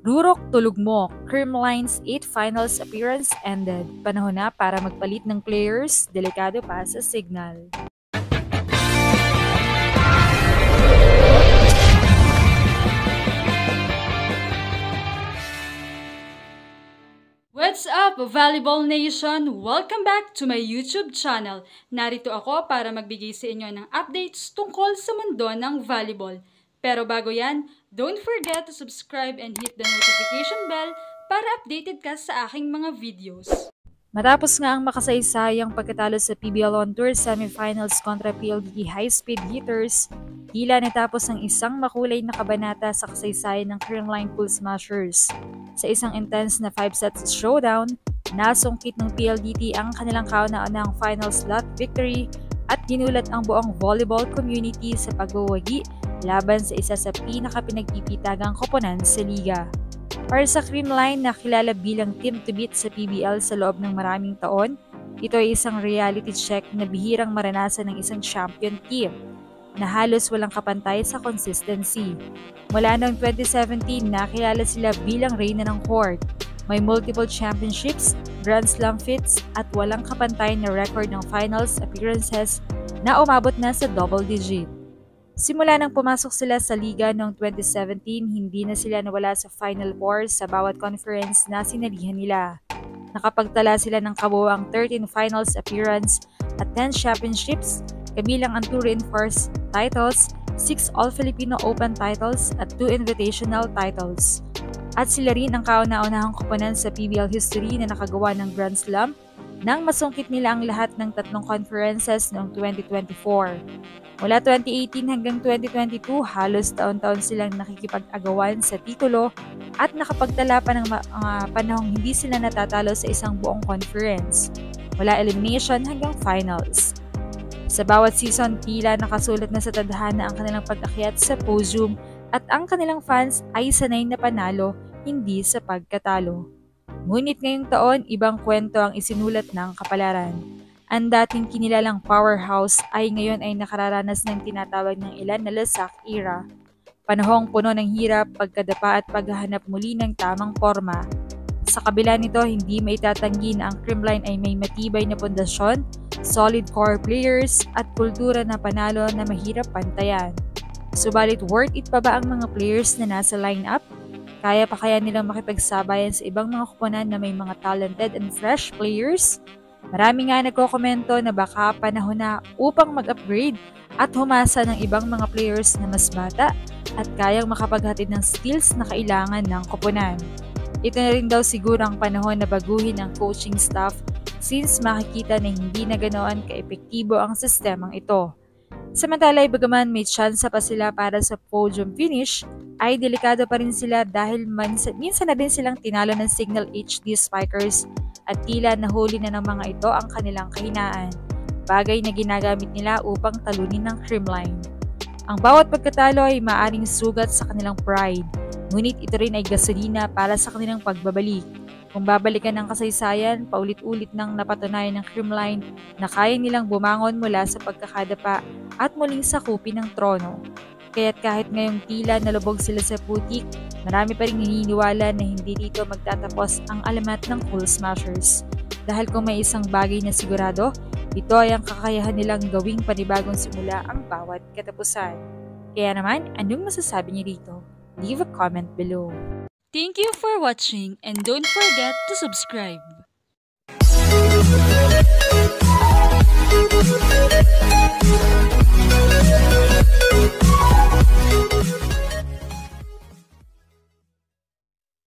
Rurok tulog mo, Creamline's 8 finals appearance ended. Panahon na para magpalit ng players, delikado pa sa signal. What's up, Volleyball Nation? Welcome back to my YouTube channel. Narito ako para magbigay sa inyo ng updates tungkol sa mundo ng volleyball. Pero bago yan, don't forget to subscribe and hit the notification bell para updated ka sa aking mga videos. Matapos nga ang makasaysayang pagkatalo sa PBL On Tour semifinals kontra PLDT High-Speed Hitters, tila natapos ang isang makulay na kabanata sa kasaysayan ng Creamline Pool Smashers. Sa isang intense na 5 sets showdown, nasungkit ng PLDT ang kanilang kauna-unahang final slot victory at ginulat ang buong volleyball community sa pagwawagi laban sa isa sa pinakapinagpipitagang koponan sa liga. Para sa Creamline na kilala bilang team to beat sa PBL sa loob ng maraming taon, ito ay isang reality check na bihirang maranasan ng isang champion team na halos walang kapantay sa consistency. Mula noong 2017, nakilala sila bilang reyna ng court. May multiple championships, Grand Slam feats at walang kapantay na record ng finals appearances na umabot na sa double digit. Simula nang pumasok sila sa liga noong 2017, hindi na sila nawala sa Final Four sa bawat conference na sinalihan nila. Nakapagtala sila ng kabuuang 13 finals appearance at 10 championships, kabilang ang 2 reinforced titles, 6 All-Filipino Open titles at 2 invitational titles. At sila rin ang kauna-unahang koponan sa PBL history na nakagawa ng Grand Slam nang masungkit nila ang lahat ng 3 conferences noong 2024. Mula 2018 hanggang 2022, halos taon-taon silang nakikipag-agawan sa titulo at nakapagtala pa ng mga panahong hindi sila natatalo sa isang buong conference, mula elimination hanggang finals. Sa bawat season, tila nakasulat na sa tadhana ang kanilang pag-akyat sa podium at ang kanilang fans ay sanay na panalo, hindi sa pagkatalo. Ngunit ngayong taon, ibang kwento ang isinulat ng kapalaran. Ang dating kinilalang powerhouse ay ngayon ay nakararanas ng tinatawag ng ilan na Lasak era. Panahong puno ng hirap, pagkadapa at paghahanap muli ng tamang forma. Sa kabila nito, hindi maitatanggi na ang Creamline ay may matibay na pundasyon, solid core players at kultura na panalo na mahirap pantayan. Subalit worth it pa ba ang mga players na nasa lineup? Kaya pa kaya nilang makipagsabayan sa ibang mga kuponan na may mga talented and fresh players? Marami nga nagkokomento na baka panahon na upang mag-upgrade at humasa ng ibang mga players na mas bata at kayang makapaghatid ng skills na kailangan ng koponan. Ito na rin daw siguro ang panahon na baguhin ang coaching staff since makikita na hindi na ganoon ka-epektibo ang sistemang ito. Samantala, bagaman may tsansa pa sila para sa podium finish, ay delikado pa rin sila dahil minsan na din silang tinalo ng Signal HD Spikers at tila nahuli na ng mga ito ang kanilang kahinaan, bagay na ginagamit nila upang talunin ng Creamline. Ang bawat pagkatalo ay maaring sugat sa kanilang pride, ngunit ito rin ay gasolina para sa kanilang pagbabalik. Kung babalikan ng kasaysayan, paulit-ulit nang napatunayan ng Creamline na kaya nilang bumangon mula sa pagkakadapa at muling sakupin ng trono. Kaya't kahit ngayong tila nalubog sila sa putik, marami pa rin naniniwala na hindi dito magtatapos ang alamat ng Pool Smashers. Dahil kung may isang bagay na sigurado, ito ay ang kakayahan nilang gawing panibagong simula ang bawat katapusan. Kaya naman, anong masasabi niyo dito? Leave a comment below. Thank you for watching and don't forget to subscribe.